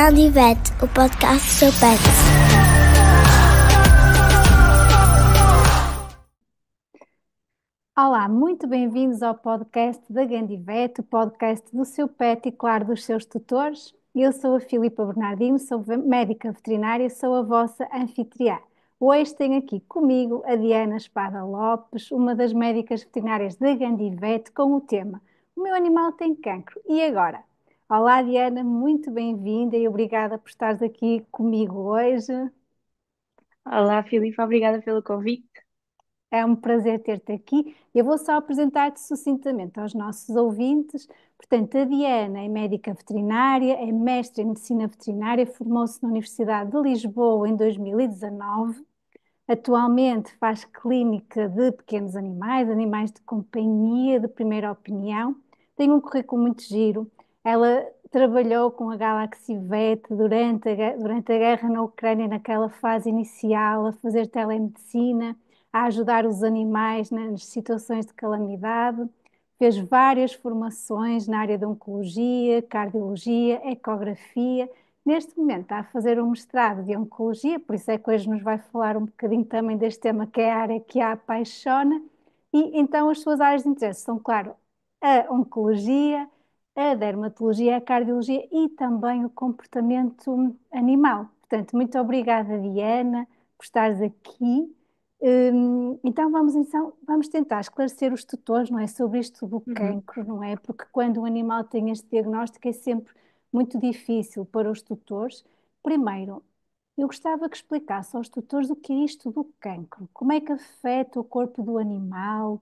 Gandivete, o podcast do seu pet. Olá, muito bem-vindos ao podcast da Gandivete, o podcast do seu pet e, claro, dos seus tutores. Eu sou a Filipa Bernardino, sou médica veterinária, sou a vossa anfitriã. Hoje tenho aqui comigo a Diana Espada Lopes, uma das médicas veterinárias da Gandivete, com o tema O meu animal tem cancro, e agora? Olá, Diana, muito bem-vinda e obrigada por estares aqui comigo hoje. Olá, Filipe, obrigada pelo convite. É um prazer ter-te aqui. Eu vou só apresentar-te sucintamente aos nossos ouvintes. Portanto, a Diana é médica veterinária, é mestre em medicina veterinária, formou-se na Universidade de Lisboa em 2019. Atualmente faz clínica de pequenos animais, animais de companhia, de primeira opinião. Tem um currículo muito giro. Ela trabalhou com a Galaxy Vet durante a guerra na Ucrânia, naquela fase inicial, a fazer telemedicina, a ajudar os animais nas situações de calamidade. Fez várias formações na área de oncologia, cardiologia, ecografia. Neste momento está a fazer um mestrado de Oncologia, por isso é que hoje nos vai falar um bocadinho também deste tema, que é a área que a apaixona. E então as suas áreas de interesse são, claro, a Oncologia, a Dermatologia, a Cardiologia e também o comportamento animal. Portanto, muito obrigada, Diana, por estares aqui. Então vamos tentar esclarecer os tutores, não é, sobre isto do Uhum. cancro, não é? Porque quando um animal tem este diagnóstico é sempre muito difícil para os tutores. Primeiro, eu gostava que explicasse aos tutores o que é isto do cancro, como é que afeta o corpo do animal,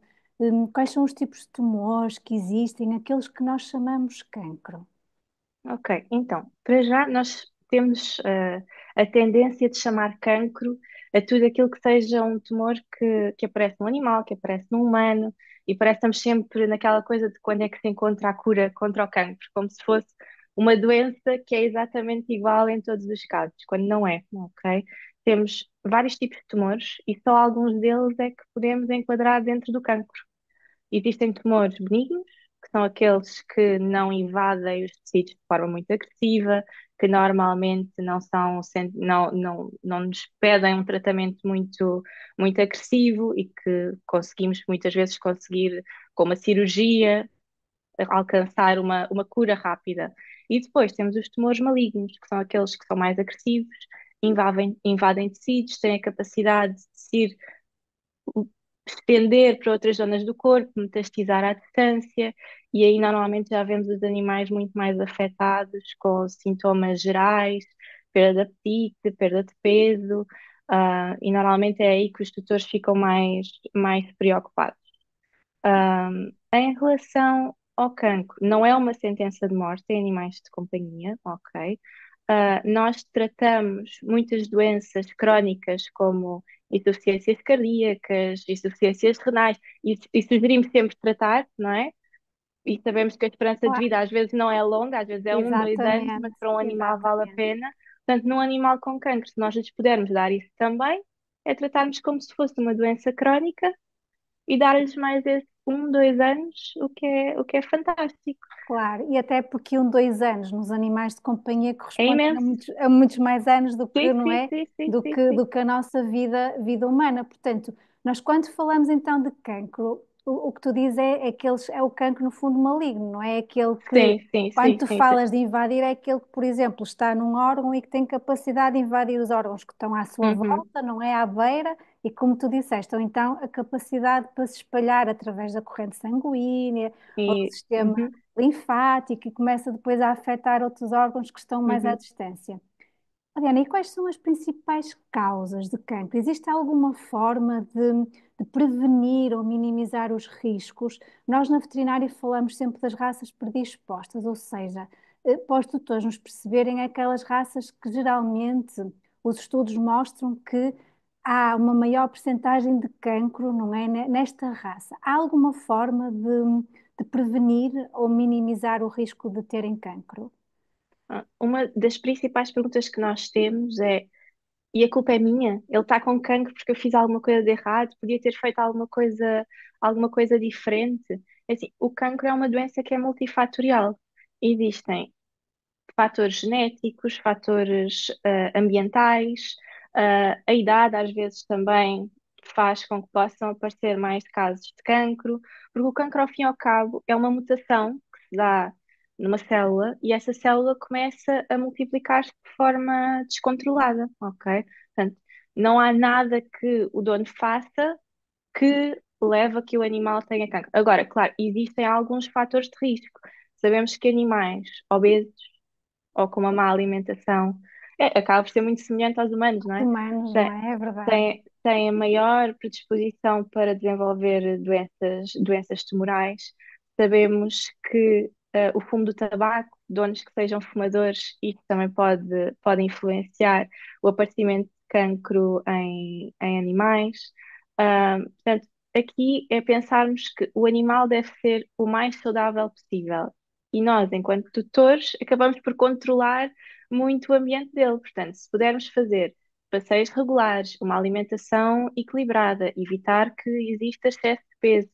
quais são os tipos de tumores que existem, aqueles que nós chamamos cancro. Ok, então, para já nós temos a tendência de chamar cancro a tudo aquilo que seja um tumor que aparece num animal, que aparece num humano, e parece que estamos sempre naquela coisa de quando é que se encontra a cura contra o cancro, como se fosse uma doença que é exatamente igual em todos os casos, quando não é, ok? Temos vários tipos de tumores e só alguns deles é que podemos enquadrar dentro do cancro. Existem tumores benignos, que são aqueles que não invadem os tecidos de forma muito agressiva, que normalmente não são, não nos pedem um tratamento muito agressivo e que conseguimos muitas vezes conseguir, com uma cirurgia, alcançar uma cura rápida. E depois temos os tumores malignos, que são aqueles que são mais agressivos, invadem tecidos, têm a capacidade de se estender para outras zonas do corpo, metastizar à distância, e aí normalmente já vemos os animais muito mais afetados, com sintomas gerais, perda de apetite, perda de peso, e normalmente é aí que os tutores ficam mais preocupados. Em relação ao cancro, não é uma sentença de morte em animais de companhia, ok? Nós tratamos muitas doenças crónicas como insuficiências cardíacas, insuficiências renais, e sugerimos sempre tratar, não é? E sabemos que a esperança de Claro, vida às vezes não é longa, às vezes é 1, 2 anos, mas exatamente, para um animal vale a exatamente. pena. Portanto, num animal com cancro, se nós lhes pudermos dar isso também, é tratarmos como se fosse uma doença crónica e dar-lhes mais esse 1, 2 anos, o que é fantástico. Claro, e até porque 2 anos nos animais de companhia É correspondem a imenso. muitos mais anos do que, Sim, não sim, é? sim, sim, Do sim, que, sim. do que a nossa vida humana. Portanto, nós quando falamos então de cancro, o que tu dizes é o cancro no fundo maligno, não é? Aquele que, Sim, sim, quando sim, tu sim, sim. falas de invadir, é aquele que, por exemplo, está num órgão e que tem capacidade de invadir os órgãos que estão à sua Uhum, volta, não é? À beira, e como tu disseste, ou então a capacidade para se espalhar através da corrente sanguínea ou do sistema uhum, linfático e começa depois a afetar outros órgãos que estão mais à uhum. distância. Mariana, e quais são as principais causas de cancro? Existe alguma forma de prevenir ou minimizar os riscos? Nós na veterinária falamos sempre das raças predispostas, ou seja, para os tutores nos perceberem aquelas raças que geralmente os estudos mostram que há uma maior percentagem de cancro, não é, nesta raça. Há alguma forma de prevenir ou minimizar o risco de terem cancro? Uma das principais perguntas que nós temos é: e a culpa é minha? Ele está com cancro porque eu fiz alguma coisa de errado? Podia ter feito alguma coisa diferente? É assim, o cancro é uma doença que é multifatorial. Existem fatores genéticos, fatores ambientais, a idade às vezes também faz com que possam aparecer mais casos de cancro, porque o cancro, ao fim e ao cabo, é uma mutação que se dá numa célula e essa célula começa a multiplicar-se de forma descontrolada, ok? Portanto, não há nada que o dono faça que leva a que o animal tenha cancro. Agora, claro, existem alguns fatores de risco. Sabemos que animais obesos ou com uma má alimentação acaba por ser muito semelhante aos humanos, não é? Humanos, não Tem, é? É verdade. têm a maior predisposição para desenvolver doenças tumorais. Sabemos que o fumo do tabaco, donos que sejam fumadores, isso também pode influenciar o aparecimento de cancro em animais. Portanto, aqui é pensarmos que o animal deve ser o mais saudável possível. E nós, enquanto tutores, acabamos por controlar muito o ambiente dele. Portanto, se pudermos fazer passeios regulares, uma alimentação equilibrada, evitar que exista excesso de peso,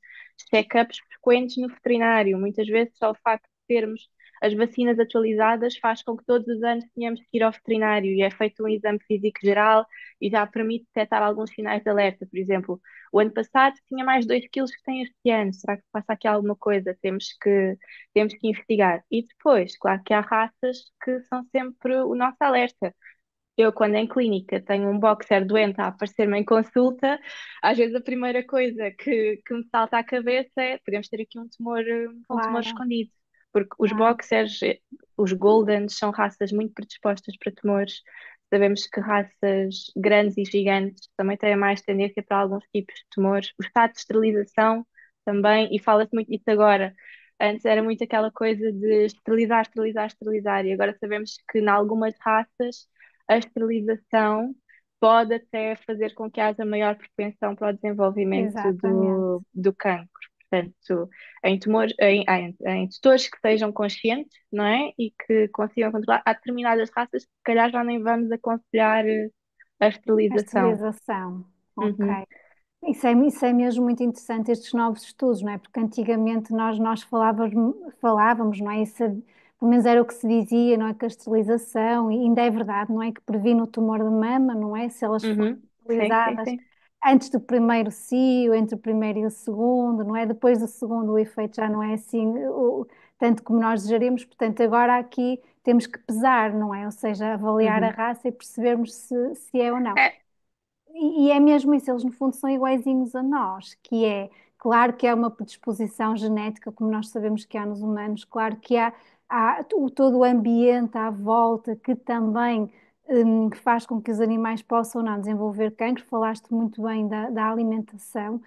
check-ups frequentes no veterinário. Muitas vezes só o facto de termos as vacinas atualizadas faz com que todos os anos tenhamos que ir ao veterinário e é feito um exame físico geral e já permite detectar alguns sinais de alerta. Por exemplo, o ano passado tinha mais 2 quilos que tem este ano. Será que passa aqui alguma coisa? Temos que investigar. E depois, claro que há raças que são sempre o nosso alerta. Eu, quando em clínica tenho um boxer doente a aparecer-me em consulta, às vezes a primeira coisa que me salta à cabeça é podemos ter aqui um tumor Claro, escondido. Porque os claro. boxers, os Goldens, são raças muito predispostas para tumores. Sabemos que raças grandes e gigantes também têm mais tendência para alguns tipos de tumores. O estado de esterilização também, e fala-se muito disso agora. Antes era muito aquela coisa de esterilizar, esterilizar, esterilizar, e agora sabemos que em algumas raças a esterilização pode até fazer com que haja maior propensão para o desenvolvimento Exatamente. do cancro. Portanto, em tutores que sejam conscientes, não é? E que consigam controlar, há determinadas raças que se calhar já nem vamos aconselhar a A esterilização. esterilização. Ok. Uhum, Isso é mesmo muito interessante, estes novos estudos, não é? Porque antigamente nós falávamos, não é? Pelo menos era o que se dizia, não é? Que a esterilização, e ainda é verdade, não é? Que previne o tumor de mama, não é? Se elas forem uhum. Sim, sim, esterilizadas sim. antes do primeiro cio, entre o primeiro e o segundo, não é? Depois do segundo o efeito já não é assim, tanto como nós desejaríamos. Portanto, agora aqui temos que pesar, não é? Ou seja, avaliar a Uhum. raça e percebermos se é ou não. É, E é mesmo isso, eles no fundo são iguaizinhos a nós, que é, claro que é uma predisposição genética, como nós sabemos que há nos humanos, claro que há todo o ambiente à volta que também faz com que os animais possam ou não desenvolver cancro. Falaste muito bem da alimentação,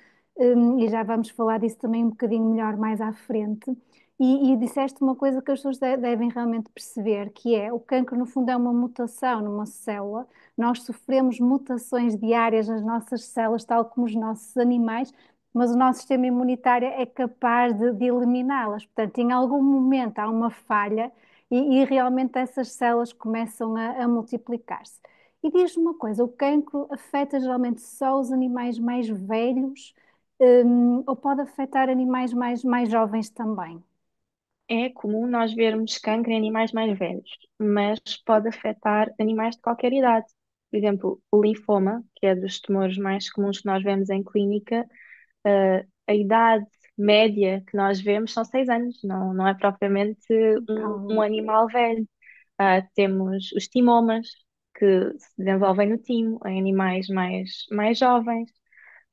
e já vamos falar disso também um bocadinho melhor mais à frente. E disseste uma coisa que as pessoas devem realmente perceber, que é o cancro, no fundo, é uma mutação numa célula. Nós sofremos mutações diárias nas nossas células, tal como os nossos animais, mas o nosso sistema imunitário é capaz de eliminá-las. Portanto, em algum momento há uma falha e realmente essas células começam a multiplicar-se. E diz-me uma coisa: o cancro afeta geralmente só os animais mais velhos, ou pode afetar animais mais jovens também? é comum nós vermos cancro em animais mais velhos, mas pode afetar animais de qualquer idade. Por exemplo, o linfoma, que é dos tumores mais comuns que nós vemos em clínica, a idade média que nós vemos são 6 anos, não é propriamente um Então, animal velho. Temos os timomas, que se desenvolvem no timo, em animais mais jovens.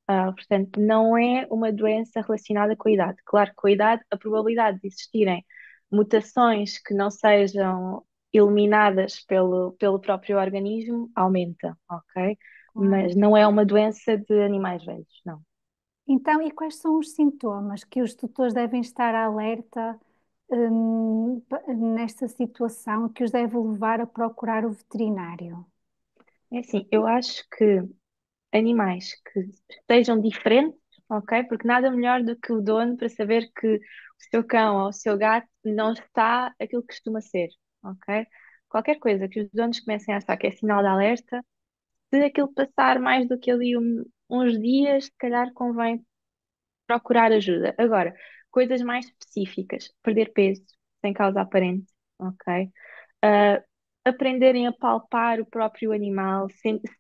Portanto, não é uma doença relacionada com a idade. Claro que com a idade, a probabilidade de existirem mutações que não sejam eliminadas pelo próprio organismo aumenta, ok? claro. Mas não é uma doença de animais velhos, não. Então, e quais são os sintomas que os tutores devem estar alerta, nesta situação que os deve levar a procurar o veterinário? É assim, eu acho que animais que estejam diferentes, ok? Porque nada melhor do que o dono para saber que o seu cão ou o seu gato não está aquilo que costuma ser, ok? Qualquer coisa que os donos comecem a achar que é sinal de alerta, se aquilo passar mais do que ali uns dias, se calhar convém procurar ajuda. Agora, coisas mais específicas, perder peso sem causa aparente, ok? aprenderem a palpar o próprio animal,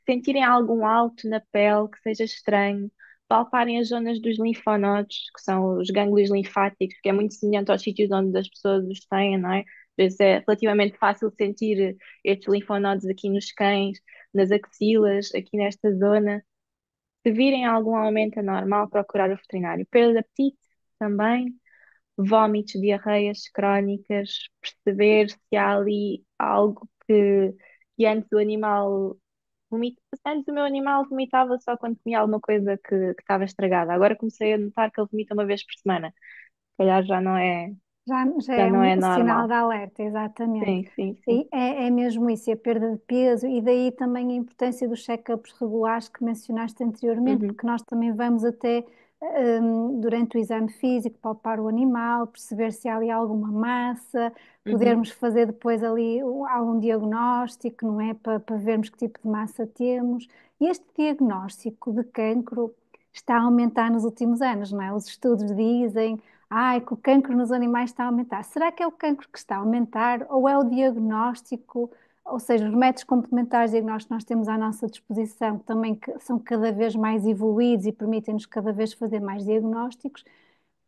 sentirem algum alto na pele que seja estranho, palparem as zonas dos linfonodos, que são os gânglios linfáticos, que é muito semelhante aos sítios onde as pessoas os têm, não é? Às vezes é relativamente fácil sentir estes linfonodos aqui nos cães, nas axilas, aqui nesta zona. Se virem algum aumento anormal, procurar o veterinário. Perda de apetite também, vómitos, diarreias crónicas, perceber se há ali algo que antes o animal vomita. Antes o meu animal vomitava só quando comia alguma coisa que estava estragada. Agora comecei a notar que ele vomita uma vez por semana. Se calhar Já já é não é um sinal normal. de alerta, exatamente. Sim, sim, sim. E é mesmo isso, é a perda de peso, e daí também a importância dos check-ups regulares que mencionaste anteriormente, Uhum, porque nós também vamos até, durante o exame físico, palpar o animal, perceber se há ali alguma massa, uhum. podermos fazer depois ali algum diagnóstico, não é? Para vermos que tipo de massa temos. E este diagnóstico de cancro está a aumentar nos últimos anos, não é? Os estudos dizem. Ai, que o cancro nos animais está a aumentar. Será que é o cancro que está a aumentar ou é o diagnóstico, ou seja, os métodos complementares de diagnóstico que nós temos à nossa disposição, que também são cada vez mais evoluídos e permitem-nos cada vez fazer mais diagnósticos?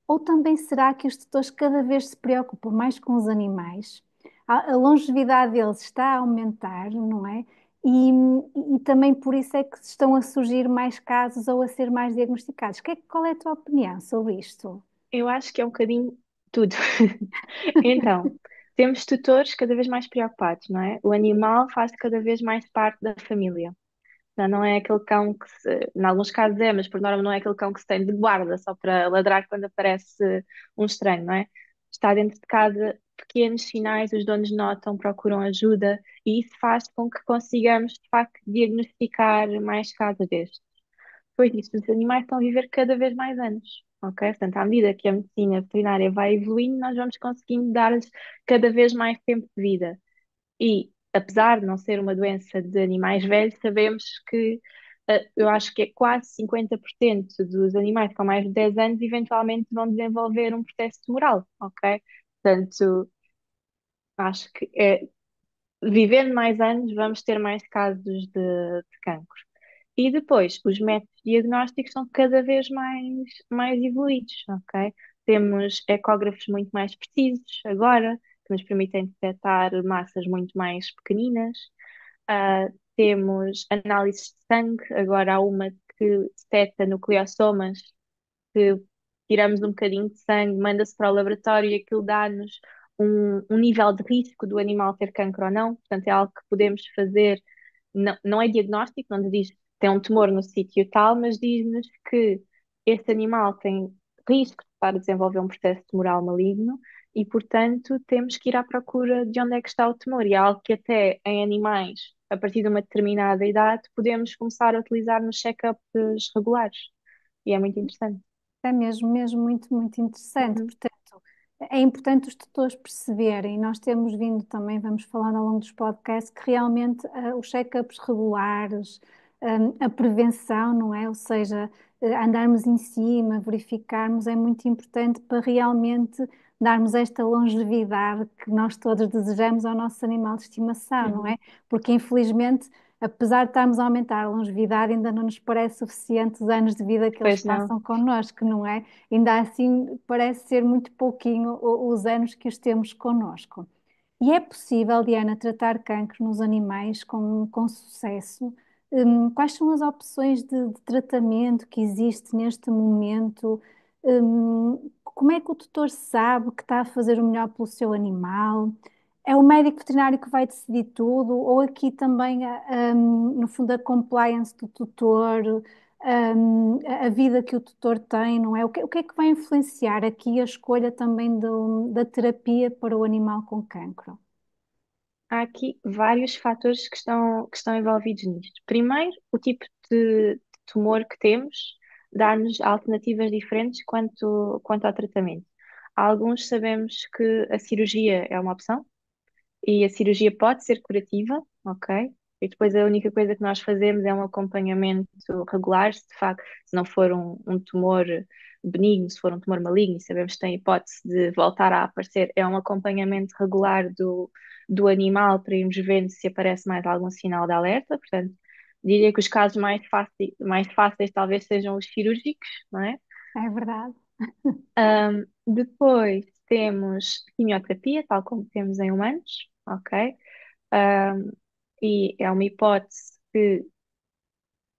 Ou também será que os tutores cada vez se preocupam mais com os animais? A longevidade deles está a aumentar, não é? E também por isso é que estão a surgir mais casos ou a ser mais diagnosticados. Qual é a tua opinião sobre isto? Eu acho que é um bocadinho tudo. Então, temos tutores cada vez mais preocupados, não é? O animal faz cada vez mais parte da família. Já não é aquele cão que em alguns casos é, mas por norma não é aquele cão que se tem de guarda só para ladrar quando aparece um estranho, não é? Está dentro de casa, pequenos sinais, os donos notam, procuram ajuda e isso faz com que consigamos, de facto, diagnosticar mais casos destes. Pois isso, os animais estão a viver cada vez mais anos, ok? Portanto, à medida que a medicina veterinária vai evoluindo, nós vamos conseguindo dar-lhes cada vez mais tempo de vida. E, apesar de não ser uma doença de animais velhos, sabemos que eu acho que é quase 50% dos animais com mais de 10 anos eventualmente vão desenvolver um processo tumoral, ok? Portanto, acho que vivendo mais anos, vamos ter mais casos de cancro. E depois, os métodos diagnósticos são cada vez mais evoluídos, ok? Temos ecógrafos muito mais precisos agora, que nos permitem detectar massas muito mais pequeninas. Temos análises de sangue, agora há uma que detecta nucleossomas, que tiramos um bocadinho de sangue, manda-se para o laboratório e aquilo dá-nos um nível de risco do animal ter cancro ou não. Portanto, é algo que podemos fazer. Não, não é diagnóstico, não nos diz que tem um tumor no sítio tal, mas diz-nos que este animal tem risco de estar a desenvolver um processo tumoral maligno e, portanto, temos que ir à procura de onde é que está o tumor. E é algo que até em animais, a partir de uma determinada idade, podemos começar a utilizar nos check-ups regulares. E é muito interessante. É mesmo muito, muito interessante. Uhum. Portanto, é importante os tutores perceberem, nós temos vindo também, vamos falando ao longo dos podcasts, que realmente os check-ups regulares, a prevenção, não é? Ou seja, andarmos em cima, verificarmos, é muito importante para realmente darmos esta longevidade que nós todos desejamos ao nosso animal de estimação, não é? Uhum. Porque infelizmente, apesar de estarmos a aumentar a longevidade, ainda não nos parece suficiente os anos de vida que eles Pois não. passam connosco, não é? Ainda assim, parece ser muito pouquinho os anos que os temos connosco. E é possível, Diana, tratar cancro nos animais com sucesso? Quais são as opções de tratamento que existe neste momento? Como é que o tutor sabe que está a fazer o melhor pelo seu animal? É o médico veterinário que vai decidir tudo? Ou aqui também, no fundo, a compliance do tutor, a vida que o tutor tem, não é? O que é que vai influenciar aqui a escolha também da terapia para o animal com cancro? Há aqui vários fatores que estão envolvidos nisto. Primeiro, o tipo de tumor que temos dá-nos alternativas diferentes quanto ao tratamento. Alguns sabemos que a cirurgia é uma opção e a cirurgia pode ser curativa, ok? E depois a única coisa que nós fazemos é um acompanhamento regular, se de facto, se não for um tumor benigno, se for um tumor maligno, e sabemos que tem hipótese de voltar a aparecer, é um acompanhamento regular do animal para irmos vendo se aparece mais algum sinal de alerta. Portanto, diria que os casos mais fáceis talvez sejam os cirúrgicos, não é? É verdade. Depois temos quimioterapia, tal como temos em humanos, ok? Um, e é uma hipótese que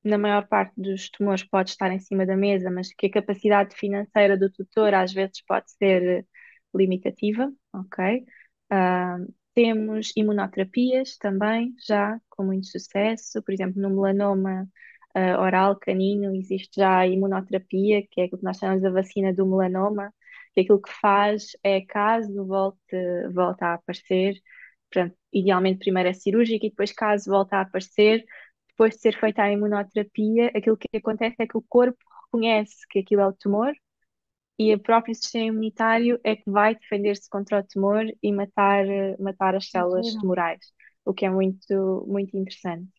na maior parte dos tumores pode estar em cima da mesa, mas que a capacidade financeira do tutor às vezes pode ser limitativa, ok? Ah, Temos imunoterapias também, já com muito sucesso, por exemplo, no melanoma oral canino existe já a imunoterapia, que é aquilo que nós chamamos de vacina do melanoma, que aquilo que faz é, caso volte a aparecer, portanto, idealmente primeiro é cirúrgico e depois caso volte a aparecer, depois de ser feita a imunoterapia, aquilo que acontece é que o corpo reconhece que aquilo é o tumor e o próprio sistema imunitário é que vai defender-se contra o tumor e matar as células Giro. tumorais, o que é muito, muito interessante.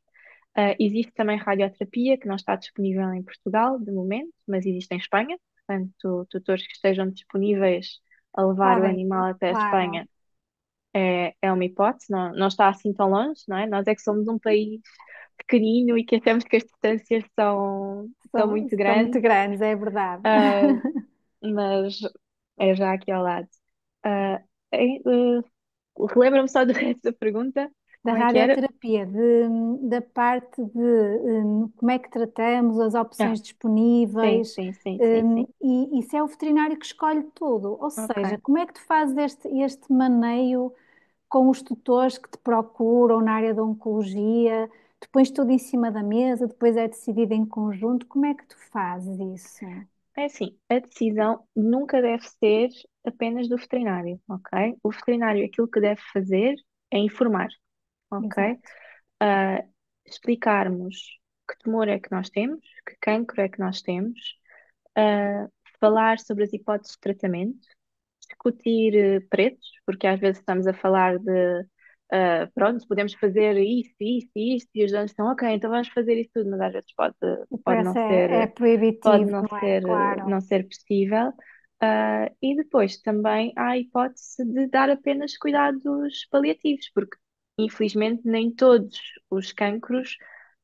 Existe também radioterapia, que não está disponível em Portugal, de momento, mas existe em Espanha. Portanto, tutores que estejam disponíveis a levar o Podem, animal até a claro. Espanha é uma hipótese, não está assim tão longe, não é? Nós é que somos um país pequenino e que achamos que as distâncias são São, muito são muito grandes, grandes, é verdade. ah, mas é já aqui ao lado. Ah, Relembra-me só do resto da pergunta, Da como é que era? radioterapia, da parte de como é que tratamos, as Ah, opções sim, disponíveis, sim, sim, sim, sim. e se é o veterinário que escolhe tudo. Ou seja, Ok. como é que tu fazes este maneio com os tutores que te procuram na área da oncologia? Tu pões tudo em cima da mesa, depois é decidido em conjunto. Como é que tu fazes isso? É assim, a decisão nunca deve ser apenas do veterinário, ok? O veterinário aquilo que deve fazer é informar, ok? Exato. Ah, Explicarmos que tumor é que nós temos, que cancro é que nós temos, ah, falar sobre as hipóteses de tratamento, discutir preços, porque às vezes estamos a falar de, pronto, podemos fazer isto, isto e isto, e os donos estão, ok, então vamos fazer isso tudo, mas às vezes O pode não preço é ser, pode proibitivo, não não é? ser, Claro. não ser possível. E depois também há a hipótese de dar apenas cuidados paliativos, porque infelizmente nem todos os cancros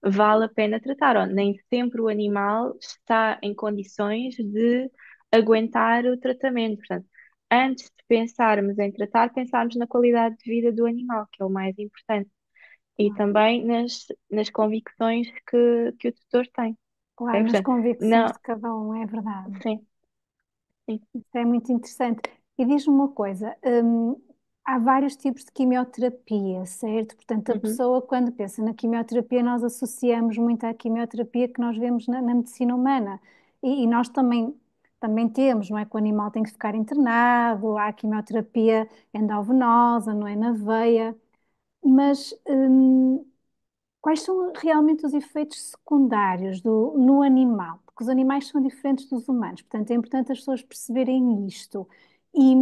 vale a pena tratar, ou nem sempre o animal está em condições de aguentar o tratamento. Portanto, antes de pensarmos em tratar, pensarmos na qualidade de vida do animal, que é o mais importante, e também nas convicções que o tutor tem. Claro, Ok? nas Portanto, convicções não, de cada um, é verdade. sim, sim. Isso é muito interessante. E diz-me uma coisa, há vários tipos de quimioterapia, certo? Portanto, a Uhum. pessoa, quando pensa na quimioterapia, nós associamos muito à quimioterapia que nós vemos na medicina humana. E nós também temos, não é? Que o animal tem que ficar internado, há a quimioterapia endovenosa, não é? Na veia. Mas, quais são realmente os efeitos secundários no animal? Porque os animais são diferentes dos humanos, portanto é importante as pessoas perceberem isto. E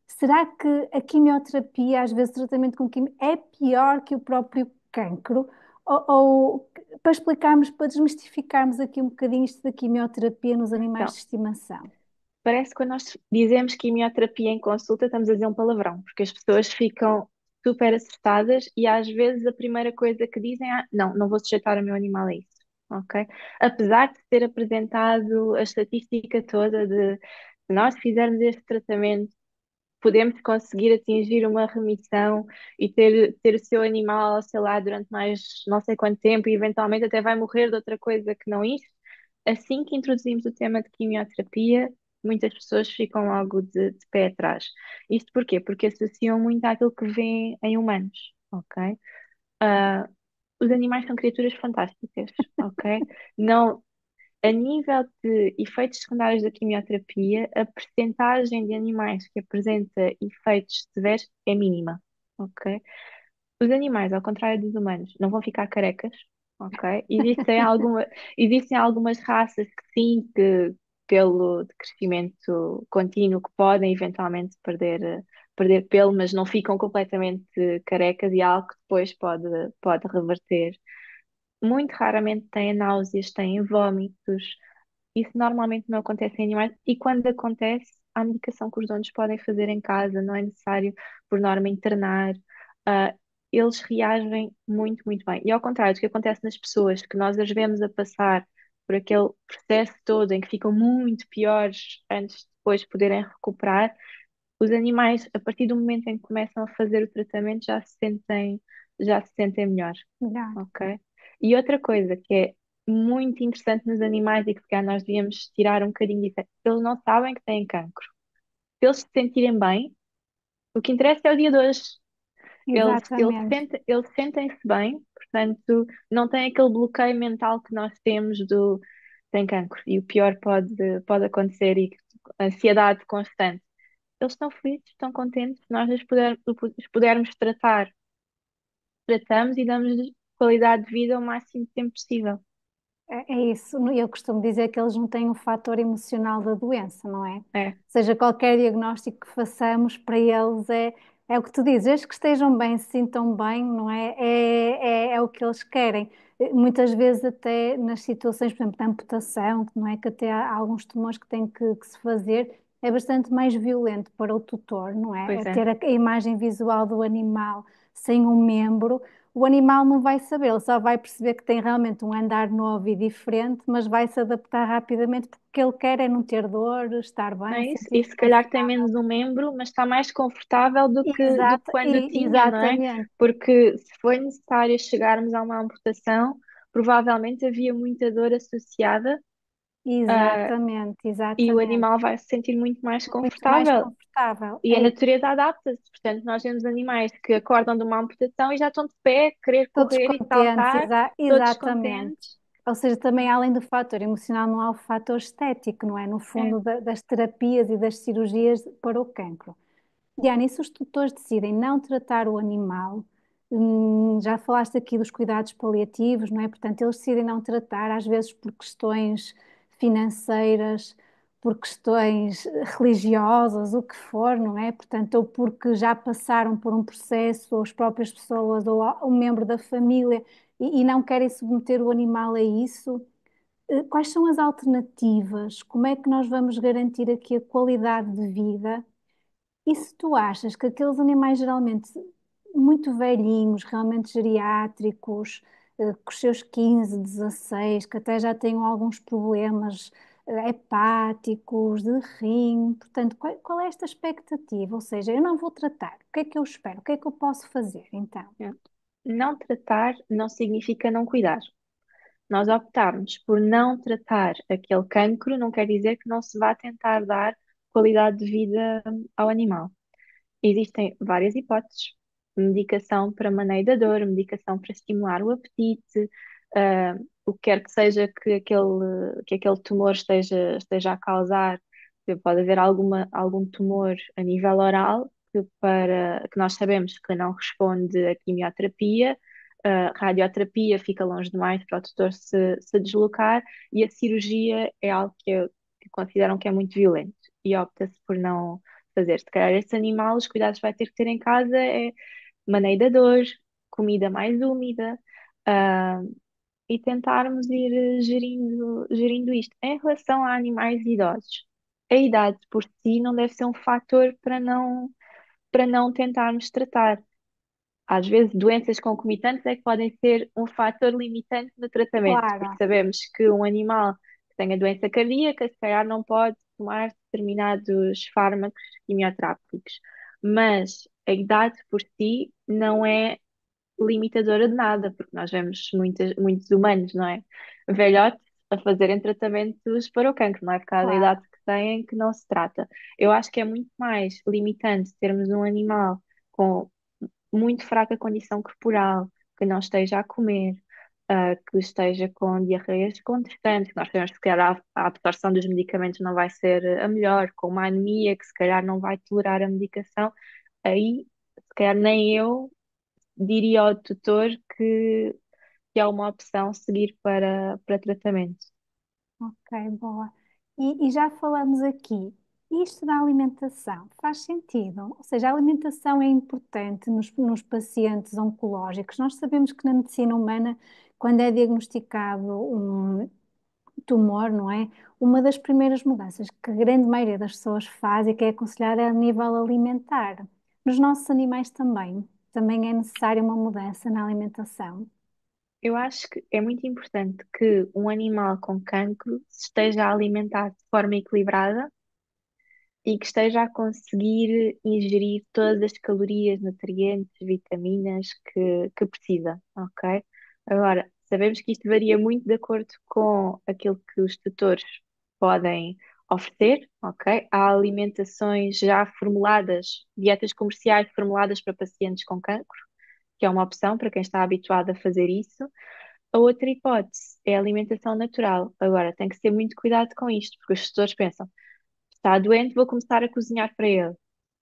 será que a quimioterapia, às vezes o tratamento com quimio, é pior que o próprio cancro? Ou para explicarmos, para desmistificarmos aqui um bocadinho isto da quimioterapia nos animais Então, de estimação? parece que quando nós dizemos quimioterapia em consulta, estamos a dizer um palavrão, porque as pessoas ficam super assustadas e às vezes a primeira coisa que dizem é: não vou sujeitar o meu animal a isso. Ok? Apesar de ter apresentado a estatística toda de se nós fizermos este tratamento, podemos conseguir atingir uma remissão e ter o seu animal, sei lá, durante mais não sei quanto tempo e eventualmente até vai morrer de outra coisa que não isto. Assim que introduzimos o tema de quimioterapia, muitas pessoas ficam logo de pé atrás. Isto porquê? Porque associam muito àquilo que vêem em humanos, ok? Ah, os animais são criaturas fantásticas, ok? Não, a nível de efeitos secundários da quimioterapia, a percentagem de animais que apresenta efeitos severos é mínima, ok? Os animais, ao contrário dos humanos, não vão ficar carecas, ok? Existem algumas raças que sim, que pelo decrescimento contínuo que podem eventualmente perder pelo, mas não ficam completamente carecas e é algo que depois pode reverter. Muito raramente têm náuseas, têm vômitos, Isso normalmente não acontece em animais e quando acontece, há medicação que os donos podem fazer em casa, não é necessário, por norma, internar. Ah, eles reagem muito, muito bem. E ao contrário do que acontece nas pessoas, que nós as vemos a passar por aquele processo todo em que ficam muito piores antes de depois poderem recuperar, os animais, a partir do momento em que começam a fazer o tratamento, já se sentem melhor, Melhor. ok? E outra coisa que é muito interessante nos animais e que se calhar nós devíamos tirar um bocadinho disso, é que eles não sabem que têm cancro. Se eles se sentirem bem, o que interessa é o dia de hoje. Exatamente. Eles sentem-se bem, portanto, não têm aquele bloqueio mental que nós temos do tem cancro. E o pior pode acontecer e ansiedade constante. Eles estão felizes, estão contentes, se nós os pudermos tratar, tratamos e damos-lhes qualidade de vida o máximo de tempo possível. É isso, eu costumo dizer que eles não têm o fator emocional da doença, não é? Ou É, seja, qualquer diagnóstico que façamos para eles é o que tu dizes, desde que estejam bem, se sintam bem, não é? É o que eles querem. Muitas vezes até nas situações, por exemplo, de amputação, que não é que até há alguns tumores que têm que se fazer, é bastante mais violento para o tutor, não é? pois É é. ter a imagem visual do animal sem um membro. O animal não vai saber, ele só vai perceber que tem realmente um andar novo e diferente, mas vai se adaptar rapidamente porque o que ele quer é não ter dor, estar Não bem, é isso? E sentir-se se calhar tem confortável. menos um membro, mas está mais confortável do que quando tinha, não é? Exatamente, Porque se foi necessário chegarmos a uma amputação, provavelmente havia muita dor associada, ah, exatamente, e o exatamente. animal vai se sentir muito mais Muito mais confortável. confortável. E a natureza adapta-se. Portanto, nós vemos animais que acordam de uma amputação e já estão de pé, querer Todos correr e contentes, saltar, todos exatamente. contentes. Ou seja, também além do fator emocional, não há o fator estético, não é? No É, fundo, das terapias e das cirurgias para o cancro. Diana, e se os tutores decidem não tratar o animal, já falaste aqui dos cuidados paliativos, não é? Portanto, eles decidem não tratar, às vezes por questões financeiras, por questões religiosas, o que for, não é? Portanto, ou porque já passaram por um processo, ou as próprias pessoas, ou um membro da família, e não querem submeter o animal a isso. Quais são as alternativas? Como é que nós vamos garantir aqui a qualidade de vida? E se tu achas que aqueles animais geralmente muito velhinhos, realmente geriátricos, com os seus 15, 16, que até já tenham alguns problemas hepáticos, de rim, portanto, qual é esta expectativa? Ou seja, eu não vou tratar, o que é que eu espero? O que é que eu posso fazer então? é. Não tratar não significa não cuidar. Nós optarmos por não tratar aquele cancro, não quer dizer que não se vá tentar dar qualidade de vida ao animal. Existem várias hipóteses. Medicação para maneio da dor, medicação para estimular o apetite, o que quer que seja que aquele tumor esteja a causar. Pode haver algum tumor a nível oral que nós sabemos que não responde à quimioterapia. A radioterapia fica longe demais para o tutor se deslocar e a cirurgia é algo que consideram que é muito violento e opta-se por não fazer. Se calhar esse animal, os cuidados que vai ter que ter em casa é maneio da dor, comida mais úmida, ah, e tentarmos ir gerindo isto. Em relação a animais idosos, a idade por si não deve ser um fator para não tentarmos tratar. Às vezes, doenças concomitantes é que podem ser um fator limitante no tratamento, porque Claro, sabemos que um animal que tenha doença cardíaca, se calhar não pode tomar determinados fármacos quimioterápicos, mas a idade por si não é limitadora de nada, porque nós vemos muitos humanos, não é? Velhotes a fazerem tratamentos para o cancro, não é por causa da idade claro, que têm que não se trata. Eu acho que é muito mais limitante termos um animal com muito fraca condição corporal, que não esteja a comer, que esteja com diarreias constantes, que nós sabemos que se calhar a absorção dos medicamentos não vai ser a melhor, com uma anemia que se calhar não vai tolerar a medicação, aí se calhar nem eu diria ao tutor que é uma opção seguir para tratamento. ok, boa. E já falamos aqui, isto da alimentação faz sentido? Ou seja, a alimentação é importante nos pacientes oncológicos. Nós sabemos que na medicina humana, quando é diagnosticado um tumor, não é? uma das primeiras mudanças que a grande maioria das pessoas faz e que é aconselhada é a nível alimentar. Nos nossos animais também é necessária uma mudança na alimentação. Eu acho que é muito importante que um animal com cancro se esteja a alimentar de forma equilibrada e que esteja a conseguir ingerir todas as calorias, nutrientes, vitaminas que precisa, ok? Agora, sabemos que isto varia muito de acordo com aquilo que os tutores podem oferecer, ok? Há alimentações já formuladas, dietas comerciais formuladas para pacientes com cancro, que é uma opção para quem está habituado a fazer isso. A outra hipótese é a alimentação natural. Agora, tem que ter muito cuidado com isto, porque os tutores pensam: está doente, vou começar a cozinhar para ele.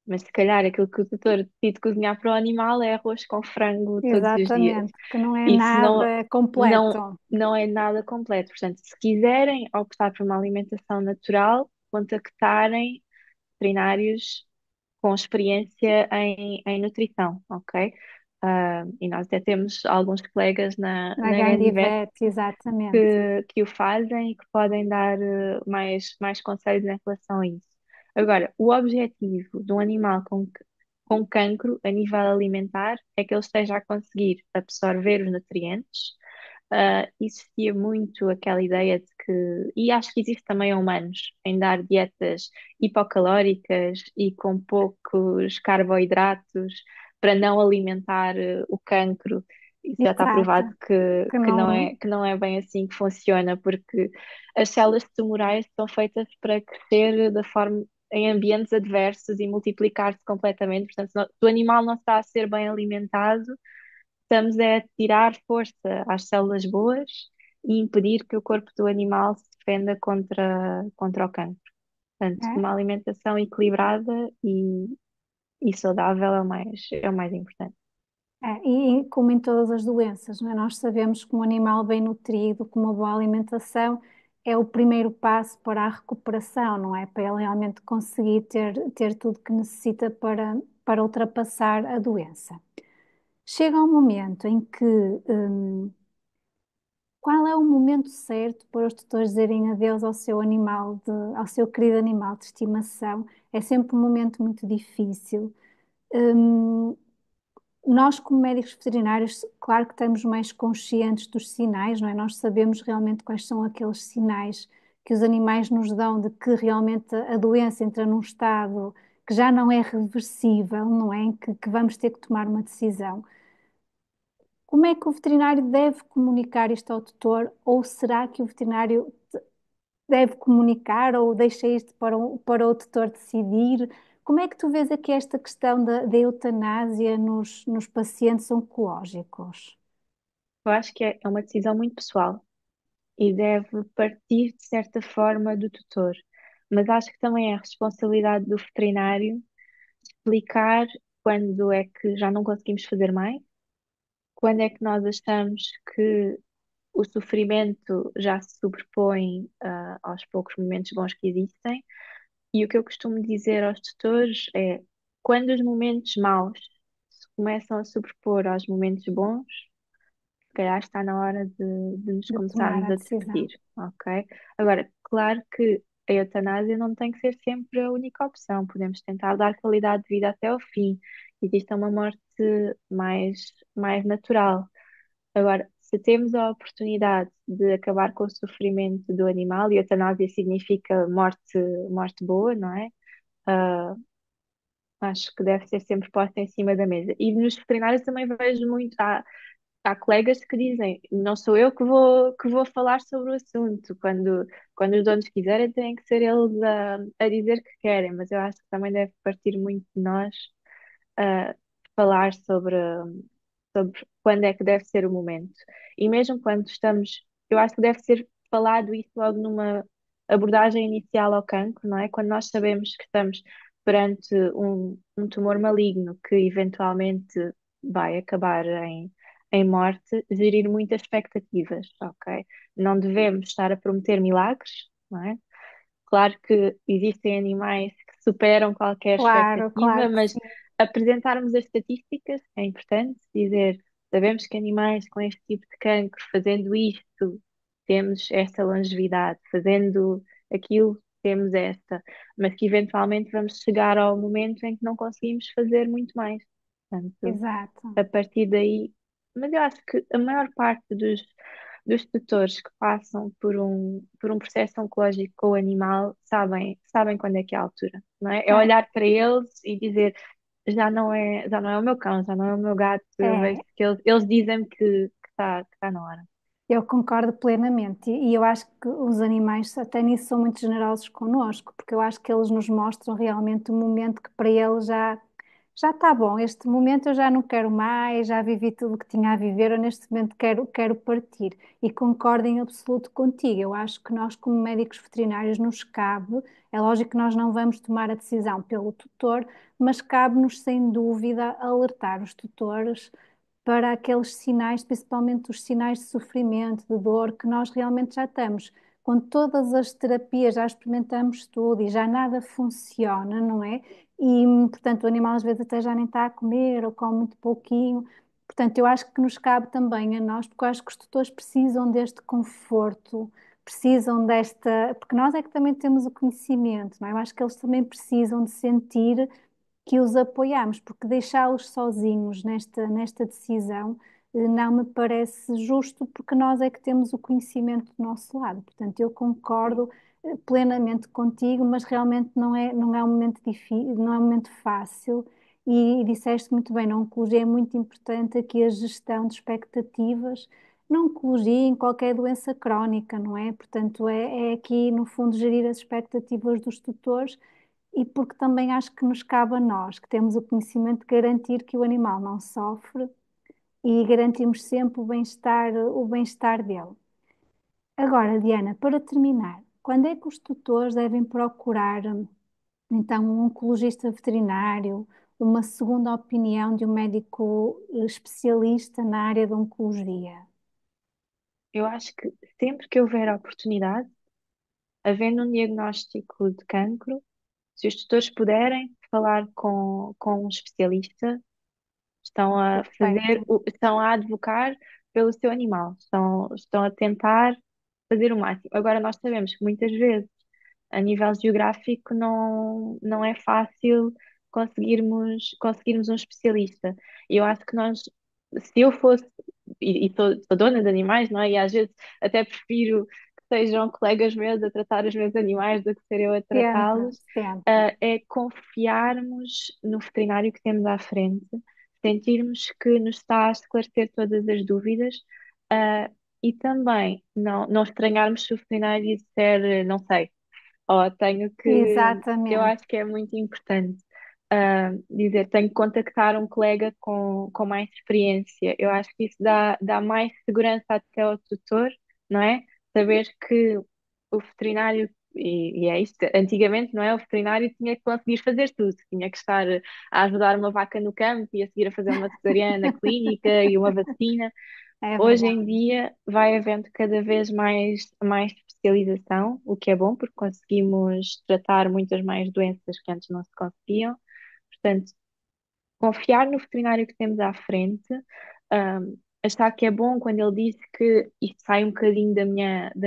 Mas se calhar aquilo que o tutor decide cozinhar para o animal é arroz com frango todos os dias. Exatamente, que não é Isso nada completo. não é nada completo. Portanto, se quiserem optar por uma alimentação natural, contactarem veterinários com experiência em nutrição, ok? E nós até temos alguns colegas Na na Gandivet Gandivet, exatamente. que o fazem e que podem dar mais conselhos em relação a isso. Agora, o objetivo de um animal com cancro a nível alimentar é que ele esteja a conseguir absorver os nutrientes. Existia muito aquela ideia de que, e acho que existe também a humanos, em dar dietas hipocalóricas e com poucos carboidratos para não alimentar o cancro. Isso já está Exato, provado que não, que não é bem assim que funciona, porque as células tumorais são feitas para crescer da forma, em ambientes adversos e multiplicar-se completamente. Portanto, se o animal não está a ser bem alimentado, estamos a tirar força às células boas e impedir que o corpo do animal se defenda contra o cancro. Portanto, é, uma alimentação equilibrada e saudável é o mais importante. e como em todas as doenças, não é? Nós sabemos que um animal bem nutrido, com uma boa alimentação, é o primeiro passo para a recuperação, não é? Para ele realmente conseguir ter tudo que necessita para ultrapassar a doença. Chega um momento em que, qual é o momento certo para os tutores dizerem adeus ao seu animal, ao seu querido animal de estimação? É sempre um momento muito difícil. Hum, Nós, como médicos veterinários, claro que estamos mais conscientes dos sinais, não é? Nós sabemos realmente quais são aqueles sinais que os animais nos dão de que realmente a doença entra num estado que já não é reversível, não é? Em que vamos ter que tomar uma decisão. Como é que o veterinário deve comunicar isto ao tutor? Ou será que o veterinário deve comunicar ou deixa isto para o tutor decidir? Como é que tu vês aqui esta questão da eutanásia nos pacientes oncológicos? Eu acho que é uma decisão muito pessoal e deve partir, de certa forma, do tutor. Mas acho que também é responsabilidade do veterinário explicar quando é que já não conseguimos fazer mais, quando é que nós achamos que o sofrimento já se sobrepõe, aos poucos momentos bons que existem. E o que eu costumo dizer aos tutores é: quando os momentos maus se começam a sobrepor aos momentos bons, se calhar está na hora de nos De tomar começarmos a a decisão. despedir, ok? Agora, claro que a eutanásia não tem que ser sempre a única opção. Podemos tentar dar qualidade de vida até ao fim. Existe uma morte mais natural. Agora, se temos a oportunidade de acabar com o sofrimento do animal, e eutanásia significa morte boa, não é? Ah, acho que deve ser sempre posta em cima da mesa. E nos veterinários também vejo muito. Há colegas que dizem: não sou eu que vou falar sobre o assunto. Quando os donos quiserem, têm que ser eles a dizer que querem. Mas eu acho que também deve partir muito de nós falar sobre quando é que deve ser o momento. E mesmo quando estamos, eu acho que deve ser falado isso logo numa abordagem inicial ao cancro, não é? Quando nós sabemos que estamos perante um tumor maligno que eventualmente vai acabar em morte, gerir muitas expectativas, ok? Não devemos estar a prometer milagres, não é? Claro que existem animais que superam qualquer Claro, expectativa, claro que mas sim. apresentarmos as estatísticas é importante dizer: sabemos que animais com este tipo de cancro, fazendo isto, temos esta longevidade, fazendo aquilo, temos esta, mas que eventualmente vamos chegar ao momento em que não conseguimos fazer muito mais. Portanto, Exato. a partir daí, mas eu acho que a maior parte dos tutores que passam por um processo oncológico com o animal sabem quando é que é a altura, não é? É É, olhar para eles e dizer já não é o meu cão, já não é o meu gato, eu vejo é, que eles dizem-me que tá na hora. eu concordo plenamente e eu acho que os animais até nisso são muito generosos connosco, porque eu acho que eles nos mostram realmente um momento que para eles já está bom, este momento eu já não quero mais, já vivi tudo o que tinha a viver, eu neste momento quero partir e concordo em absoluto contigo. Eu acho que nós, como médicos veterinários, nos cabe, é lógico que nós não vamos tomar a decisão pelo tutor, mas cabe-nos sem dúvida alertar os tutores para aqueles sinais, principalmente os sinais de sofrimento, de dor, que nós realmente já estamos. Com todas as terapias, já experimentamos tudo e já nada funciona, não é? E, portanto, o animal às vezes até já nem está a comer ou come muito pouquinho. Portanto, eu acho que nos cabe também a nós, porque eu acho que os tutores precisam deste conforto, precisam desta. Porque nós é que também temos o conhecimento, não é? Eu acho que eles também precisam de sentir que os apoiamos, porque deixá-los sozinhos nesta decisão não me parece justo, porque nós é que temos o conhecimento do nosso lado. Portanto, eu Sim, concordo plenamente contigo, mas realmente não é um momento difícil, não é um momento fácil. E disseste muito bem, na oncologia é muito importante aqui a gestão de expectativas, na oncologia, em qualquer doença crónica, não é? Portanto, é aqui, no fundo, gerir as expectativas dos tutores e porque também acho que nos cabe a nós, que temos o conhecimento de garantir que o animal não sofre e garantimos sempre o bem-estar dele. Agora, Diana, para terminar, quando é que os tutores devem procurar, então, um oncologista veterinário, uma segunda opinião de um médico especialista na área da oncologia? eu acho que sempre que houver oportunidade, havendo um diagnóstico de cancro, se os tutores puderem falar com um especialista, Perfeito. estão a advocar pelo seu animal, estão a tentar fazer o máximo. Agora, nós sabemos que muitas vezes, a nível geográfico, não é fácil conseguirmos um especialista. E eu acho que se eu fosse, e sou dona de animais, não é? E às vezes até prefiro que sejam colegas meus a tratar os meus animais do que ser eu a Sempre, tratá-los, sempre. é confiarmos no veterinário que temos à frente, sentirmos que nos está a esclarecer todas as dúvidas, ah, e também não estranharmos se o veterinário disser não sei, ou eu Exatamente. acho que é muito importante dizer tenho que contactar um colega com mais experiência. Eu acho que isso dá mais segurança até ao tutor, não é? Saber que o veterinário, e é isto, antigamente, não é? O veterinário tinha que conseguir fazer tudo, tinha que estar a ajudar uma vaca no campo e a seguir a fazer uma cesariana clínica e uma vacina. É Hoje em verdade. dia vai havendo cada vez mais especialização, o que é bom porque conseguimos tratar muitas mais doenças que antes não se conseguiam. Portanto, confiar no veterinário que temos à frente, achar que é bom quando ele diz que isto sai um bocadinho da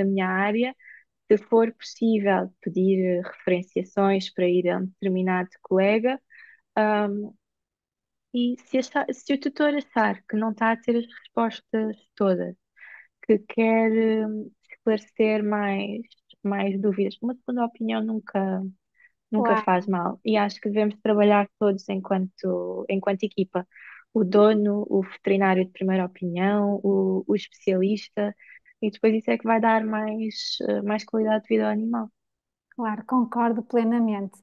minha área, se for possível pedir referenciações para ir a um determinado colega. um, e se o tutor achar que não está a ter as respostas todas, que quer esclarecer mais dúvidas. Uma segunda opinião nunca faz Claro. mal. E acho que devemos trabalhar todos enquanto equipa. O dono, o veterinário de primeira opinião, o especialista, e depois isso é que vai dar mais qualidade de vida ao animal. Claro, concordo plenamente.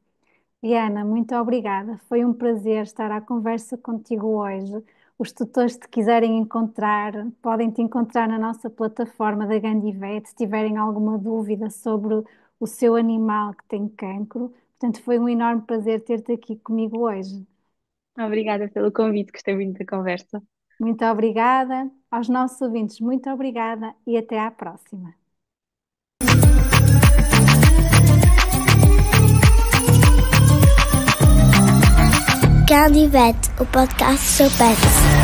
Diana, muito obrigada. Foi um prazer estar à conversa contigo hoje. Os tutores, se te quiserem encontrar, podem te encontrar na nossa plataforma da Gandivet, se tiverem alguma dúvida sobre o seu animal que tem cancro. Portanto, foi um enorme prazer ter-te aqui comigo hoje. Obrigada pelo convite, gostei muito da conversa. Muito obrigada. Aos nossos ouvintes, muito obrigada e até à próxima. Candivet, o podcast Seu Pet.